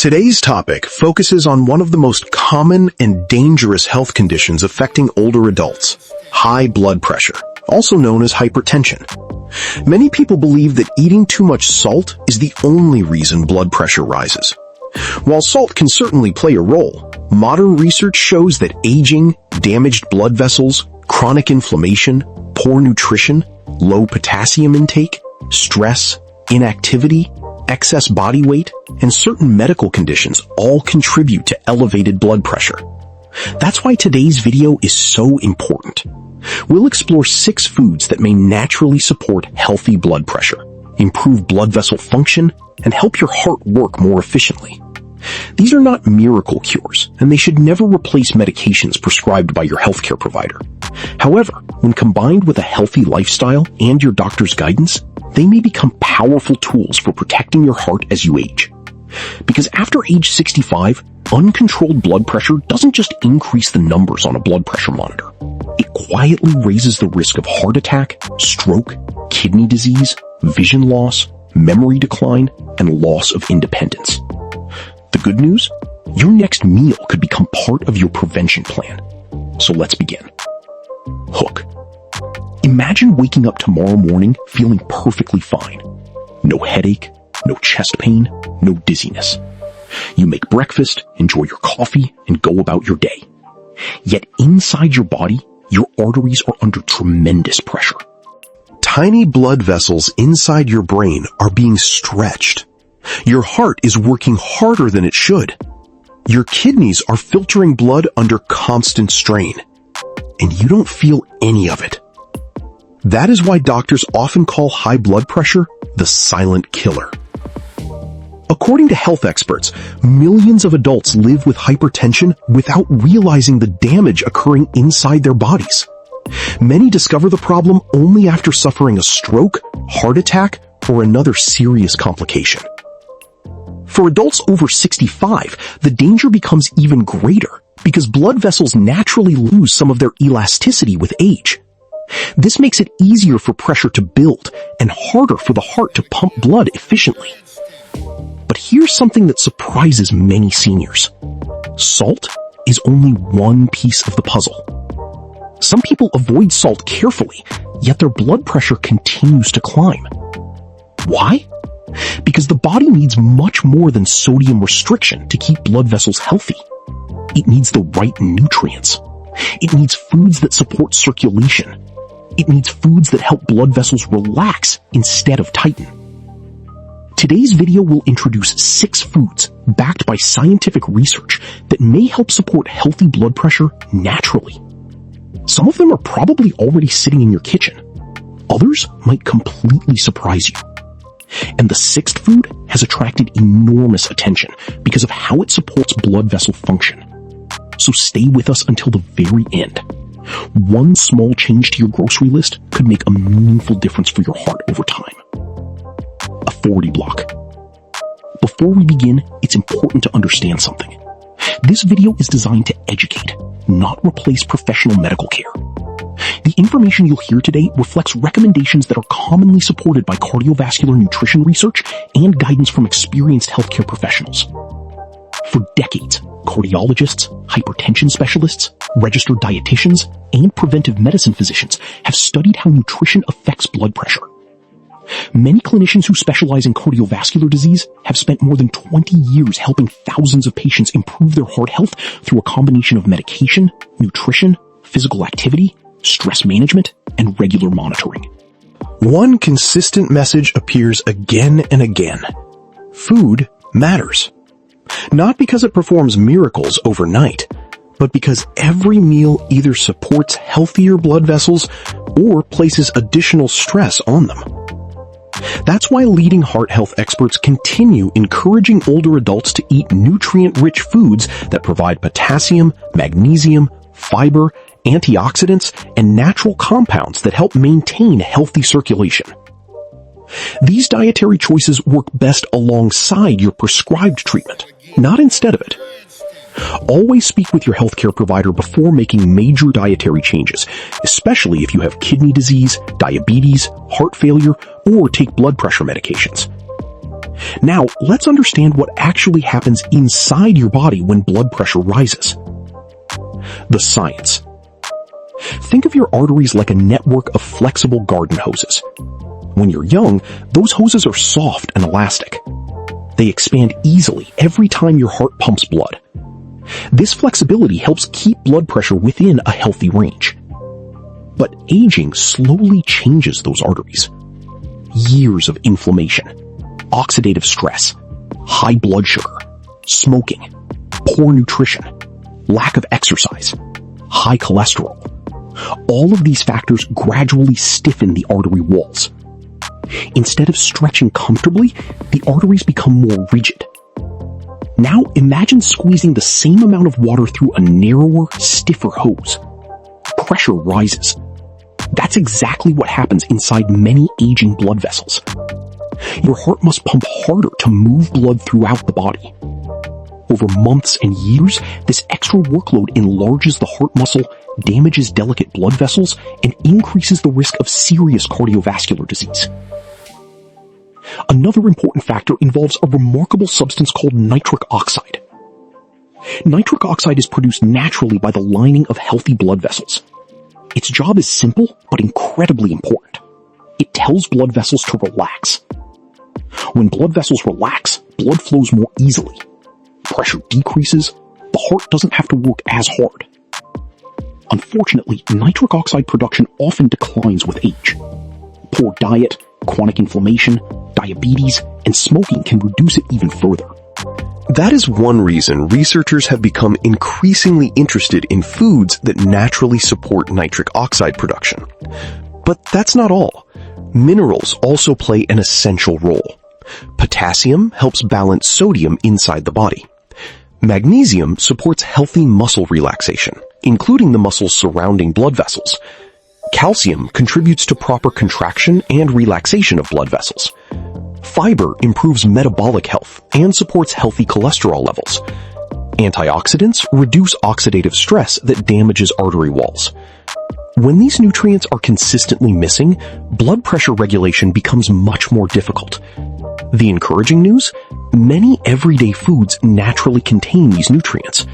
Today's topic focuses on one of the most common and dangerous health conditions affecting older adults, high blood pressure, also known as hypertension. Many people believe that eating too much salt is the only reason blood pressure rises. While salt can certainly play a role, modern research shows that aging, damaged blood vessels, chronic inflammation, poor nutrition, low potassium intake, stress, inactivity, excess body weight, and certain medical conditions all contribute to elevated blood pressure. That's why today's video is so important. We'll explore 6 foods that may naturally support healthy blood pressure, improve blood vessel function, and help your heart work more efficiently. These are not miracle cures, and they should never replace medications prescribed by your healthcare provider. However, when combined with a healthy lifestyle and your doctor's guidance, they may become powerful tools for protecting your heart as you age. Because after age 65, uncontrolled blood pressure doesn't just increase the numbers on a blood pressure monitor. It quietly raises the risk of heart attack, stroke, kidney disease, vision loss, memory decline, and loss of independence. The good news? Your next meal could become part of your prevention plan. So let's begin. Hook. Imagine waking up tomorrow morning feeling perfectly fine. No headache, no chest pain, no dizziness. You make breakfast, enjoy your coffee, and go about your day. Yet inside your body, your arteries are under tremendous pressure. Tiny blood vessels inside your brain are being stretched. Your heart is working harder than it should. Your kidneys are filtering blood under constant strain. And you don't feel any of it. That is why doctors often call high blood pressure the silent killer. According to health experts, millions of adults live with hypertension without realizing the damage occurring inside their bodies. Many discover the problem only after suffering a stroke, heart attack, or another serious complication. For adults over 65, the danger becomes even greater because blood vessels naturally lose some of their elasticity with age. This makes it easier for pressure to build and harder for the heart to pump blood efficiently. But here's something that surprises many seniors. Salt is only one piece of the puzzle. Some people avoid salt carefully, yet their blood pressure continues to climb. Why? Because the body needs much more than sodium restriction to keep blood vessels healthy. It needs the right nutrients. It needs foods that support circulation. It needs foods that help blood vessels relax instead of tighten. Today's video will introduce 6 foods backed by scientific research that may help support healthy blood pressure naturally. Some of them are probably already sitting in your kitchen. Others might completely surprise you. And the 6th food has attracted enormous attention because of how it supports blood vessel function. So stay with us until the very end. One small change to your grocery list could make a meaningful difference for your heart over time. A 40 block. Before we begin, it's important to understand something. This video is designed to educate, not replace professional medical care. The information you'll hear today reflects recommendations that are commonly supported by cardiovascular nutrition research and guidance from experienced healthcare professionals. For decades, cardiologists, hypertension specialists, registered dietitians, and preventive medicine physicians have studied how nutrition affects blood pressure. Many clinicians who specialize in cardiovascular disease have spent more than 20 years helping thousands of patients improve their heart health through a combination of medication, nutrition, physical activity, stress management, and regular monitoring. One consistent message appears again and again. Food matters. Not because it performs miracles overnight, but because every meal either supports healthier blood vessels or places additional stress on them. That's why leading heart health experts continue encouraging older adults to eat nutrient-rich foods that provide potassium, magnesium, fiber, antioxidants, and natural compounds that help maintain healthy circulation. These dietary choices work best alongside your prescribed treatment, not instead of it. Always speak with your healthcare provider before making major dietary changes, especially if you have kidney disease, diabetes, heart failure, or take blood pressure medications. Now, let's understand what actually happens inside your body when blood pressure rises. The science. Think of your arteries like a network of flexible garden hoses. When you're young, those hoses are soft and elastic. They expand easily every time your heart pumps blood. This flexibility helps keep blood pressure within a healthy range. But aging slowly changes those arteries. Years of inflammation, oxidative stress, high blood sugar, smoking, poor nutrition, lack of exercise, high cholesterol. All of these factors gradually stiffen the artery walls. Instead of stretching comfortably, the arteries become more rigid. Now imagine squeezing the same amount of water through a narrower, stiffer hose. Pressure rises. That's exactly what happens inside many aging blood vessels. Your heart must pump harder to move blood throughout the body. Over months and years, this extra workload enlarges the heart muscle, damages delicate blood vessels, and increases the risk of serious cardiovascular disease. Another important factor involves a remarkable substance called nitric oxide. Nitric oxide is produced naturally by the lining of healthy blood vessels. Its job is simple, but incredibly important. It tells blood vessels to relax. When blood vessels relax, blood flows more easily. Pressure decreases, the heart doesn't have to work as hard. Unfortunately, nitric oxide production often declines with age. Poor diet, chronic inflammation, diabetes, and smoking can reduce it even further. That is one reason researchers have become increasingly interested in foods that naturally support nitric oxide production. But that's not all. Minerals also play an essential role. Potassium helps balance sodium inside the body. Magnesium supports healthy muscle relaxation, including the muscles surrounding blood vessels. Calcium contributes to proper contraction and relaxation of blood vessels. Fiber improves metabolic health and supports healthy cholesterol levels. Antioxidants reduce oxidative stress that damages artery walls. When these nutrients are consistently missing, blood pressure regulation becomes much more difficult. The encouraging news? Many everyday foods naturally contain these nutrients.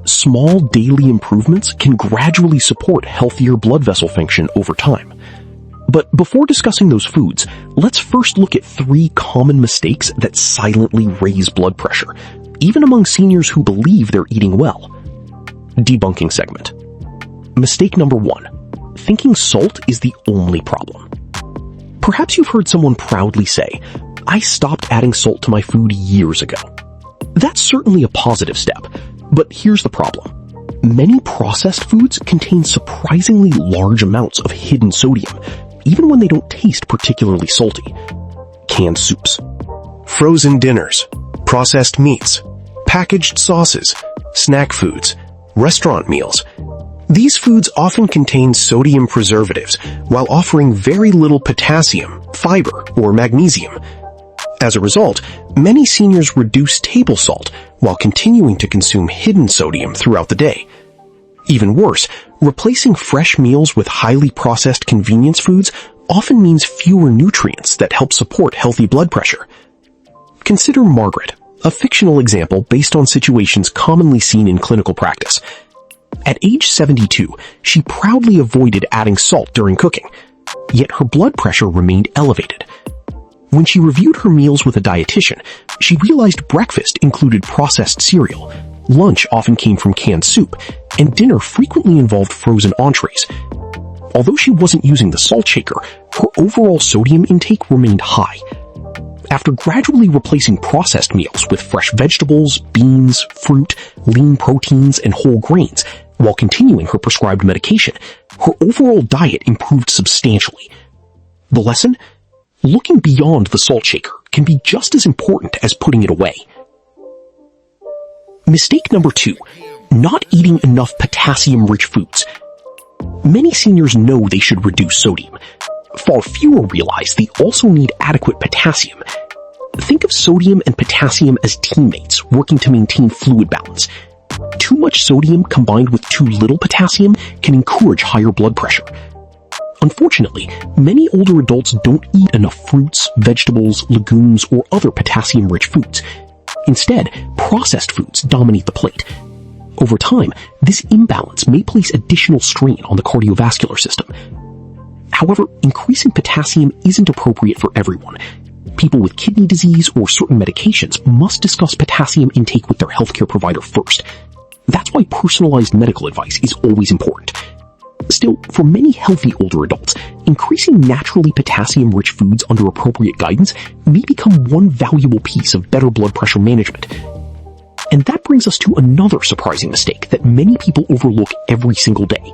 Small daily improvements can gradually support healthier blood vessel function over time. But before discussing those foods, let's first look at 3 common mistakes that silently raise blood pressure, even among seniors who believe they're eating well. Debunking segment. Mistake number 1. Thinking salt is the only problem. Perhaps you've heard someone proudly say, "I stopped adding salt to my food years ago." That's certainly a positive step, but here's the problem. Many processed foods contain surprisingly large amounts of hidden sodium, even when they don't taste particularly salty. Canned soups, Frozen dinners, processed meats, packaged sauces, snack foods, restaurant meals. These foods often contain sodium preservatives while offering very little potassium, fiber, or magnesium. As a result, many seniors reduce table salt while continuing to consume hidden sodium throughout the day. Even worse, replacing fresh meals with highly processed convenience foods often means fewer nutrients that help support healthy blood pressure. Consider Margaret, a fictional example based on situations commonly seen in clinical practice. At age 72, she proudly avoided adding salt during cooking, yet her blood pressure remained elevated. When she reviewed her meals with a dietitian, she realized breakfast included processed cereal, lunch often came from canned soup, and dinner frequently involved frozen entrees. Although she wasn't using the salt shaker, her overall sodium intake remained high. After gradually replacing processed meals with fresh vegetables, beans, fruit, lean proteins, and whole grains, while continuing her prescribed medication, her overall diet improved substantially. The lesson? Looking beyond the salt shaker can be just as important as putting it away. Mistake number 2, not eating enough potassium-rich foods. Many seniors know they should reduce sodium. Far fewer realize they also need adequate potassium. Think of sodium and potassium as teammates working to maintain fluid balance. Too much sodium combined with too little potassium can encourage higher blood pressure. Unfortunately, many older adults don't eat enough fruits, vegetables, legumes, or other potassium-rich foods. Instead, processed foods dominate the plate. Over time, this imbalance may place additional strain on the cardiovascular system. However, increasing potassium isn't appropriate for everyone. People with kidney disease or certain medications must discuss potassium intake with their healthcare provider first. That's why personalized medical advice is always important. Still, for many healthy older adults, increasing naturally potassium-rich foods under appropriate guidance may become one valuable piece of better blood pressure management. And that brings us to another surprising mistake that many people overlook every single day.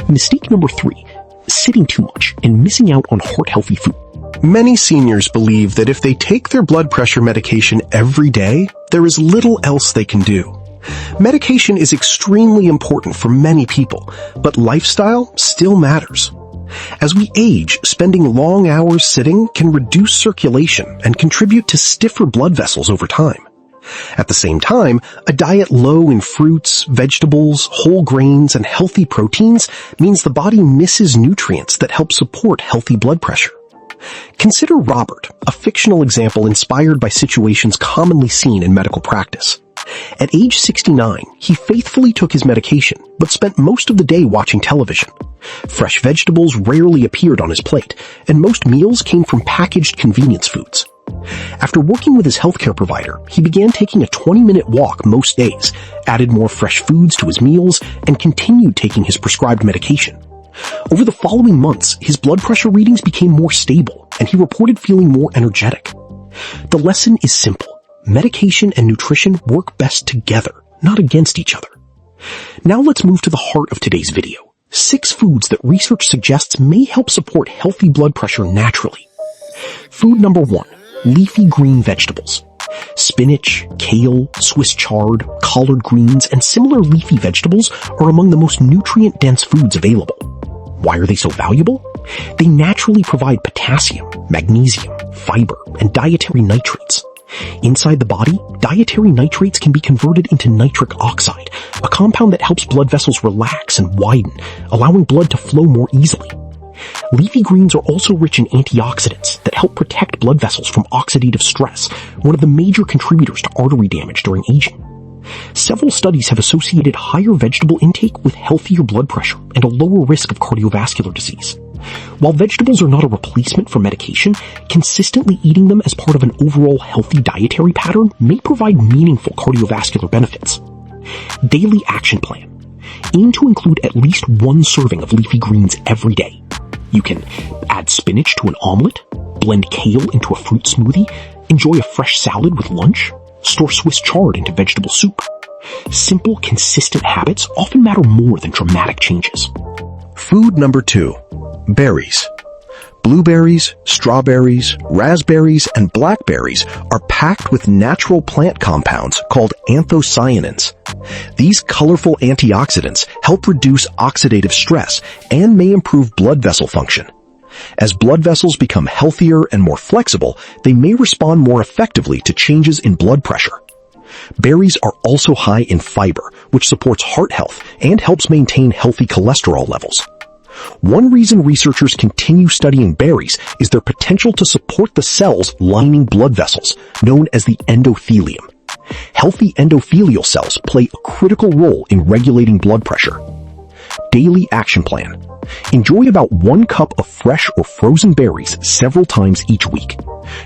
Mistake number 3, sitting too much and missing out on heart-healthy food. Many seniors believe that if they take their blood pressure medication every day, there is little else they can do. Medication is extremely important for many people, but lifestyle still matters. As we age, spending long hours sitting can reduce circulation and contribute to stiffer blood vessels over time. At the same time, a diet low in fruits, vegetables, whole grains, and healthy proteins means the body misses nutrients that help support healthy blood pressure. Consider Robert, a fictional example inspired by situations commonly seen in medical practice. At age 69, he faithfully took his medication, but spent most of the day watching television. Fresh vegetables rarely appeared on his plate, and most meals came from packaged convenience foods. After working with his healthcare provider, he began taking a 20-minute walk most days, added more fresh foods to his meals, and continued taking his prescribed medication. Over the following months, his blood pressure readings became more stable, and he reported feeling more energetic. The lesson is simple. Medication and nutrition work best together, not against each other. Now let's move to the heart of today's video. 6 foods that research suggests may help support healthy blood pressure naturally. Food number 1, leafy green vegetables. Spinach, kale, Swiss chard, collard greens, and similar leafy vegetables are among the most nutrient-dense foods available. Why are they so valuable? They naturally provide potassium, magnesium, fiber, and dietary nitrates. Inside the body, dietary nitrates can be converted into nitric oxide, a compound that helps blood vessels relax and widen, allowing blood to flow more easily. Leafy greens are also rich in antioxidants that help protect blood vessels from oxidative stress, one of the major contributors to artery damage during aging. Several studies have associated higher vegetable intake with healthier blood pressure and a lower risk of cardiovascular disease. While vegetables are not a replacement for medication, consistently eating them as part of an overall healthy dietary pattern may provide meaningful cardiovascular benefits. Daily action plan. Aim to include at least 1 serving of leafy greens every day. You can add spinach to an omelet, blend kale into a fruit smoothie, enjoy a fresh salad with lunch, store Swiss chard into vegetable soup. Simple, consistent habits often matter more than dramatic changes. Food number 2, berries. Blueberries, strawberries, raspberries, and blackberries are packed with natural plant compounds called anthocyanins. These colorful antioxidants help reduce oxidative stress and may improve blood vessel function. As blood vessels become healthier and more flexible, they may respond more effectively to changes in blood pressure. Berries are also high in fiber, which supports heart health and helps maintain healthy cholesterol levels. One reason researchers continue studying berries is their potential to support the cells lining blood vessels, known as the endothelium. Healthy endothelial cells play a critical role in regulating blood pressure. Daily action plan. Enjoy about 1 cup of fresh or frozen berries several times each week.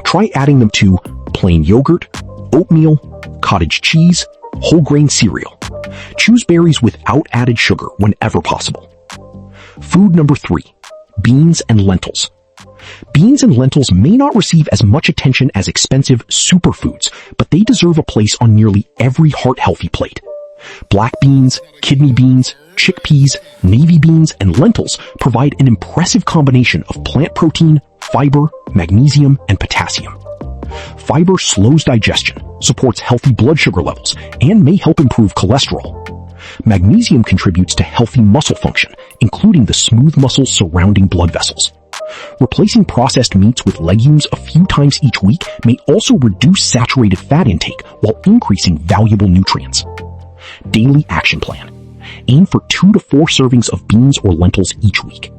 Try adding them to plain yogurt, oatmeal, cottage cheese, whole grain cereal. Choose berries without added sugar whenever possible. Food number 3, beans and lentils. Beans and lentils may not receive as much attention as expensive superfoods, but they deserve a place on nearly every heart-healthy plate. Black beans, kidney beans, chickpeas, navy beans, and lentils provide an impressive combination of plant protein, fiber, magnesium, and potassium. Fiber slows digestion, supports healthy blood sugar levels, and may help improve cholesterol. Magnesium contributes to healthy muscle function, including the smooth muscles surrounding blood vessels. Replacing processed meats with legumes a few times each week may also reduce saturated fat intake while increasing valuable nutrients. Daily action plan. Aim for 2 to 4 servings of beans or lentils each week.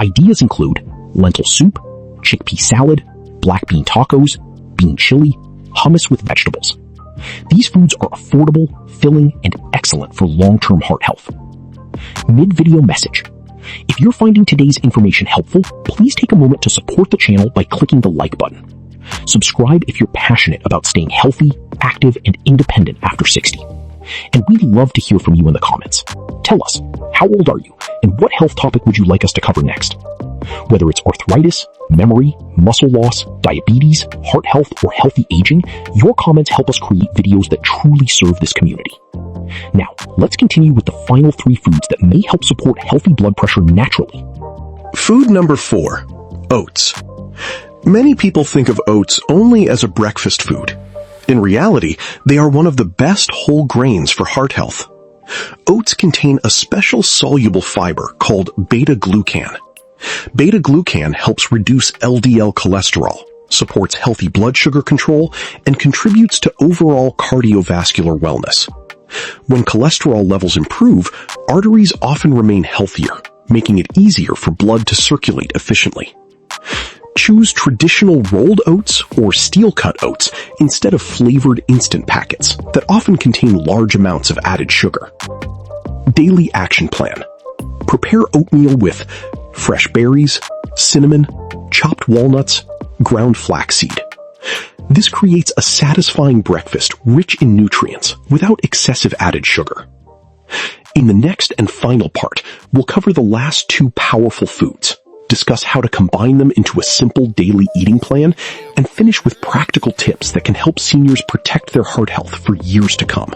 Ideas include lentil soup, chickpea salad, black bean tacos, bean chili, hummus with vegetables. These foods are affordable, filling, and excellent for long-term heart health. Mid-video message. If you're finding today's information helpful, please take a moment to support the channel by clicking the like button. Subscribe if you're passionate about staying healthy, active, and independent after 60. And we'd love to hear from you in the comments. Tell us, how old are you, and what health topic would you like us to cover next? Whether it's arthritis, memory, muscle loss, diabetes, heart health, or healthy aging, your comments help us create videos that truly serve this community. Now, let's continue with the final 3 foods that may help support healthy blood pressure naturally. Food number 4, oats. Many people think of oats only as a breakfast food. In reality, they are one of the best whole grains for heart health. Oats contain a special soluble fiber called beta-glucan. Beta-glucan helps reduce LDL cholesterol, supports healthy blood sugar control, and contributes to overall cardiovascular wellness. When cholesterol levels improve, arteries often remain healthier, making it easier for blood to circulate efficiently. Choose traditional rolled oats or steel-cut oats instead of flavored instant packets that often contain large amounts of added sugar. Daily action plan. Prepare oatmeal with fresh berries, cinnamon, chopped walnuts, ground flaxseed. This creates a satisfying breakfast rich in nutrients without excessive added sugar. In the next and final part, we'll cover the last 2 powerful foods, discuss how to combine them into a simple daily eating plan, and finish with practical tips that can help seniors protect their heart health for years to come.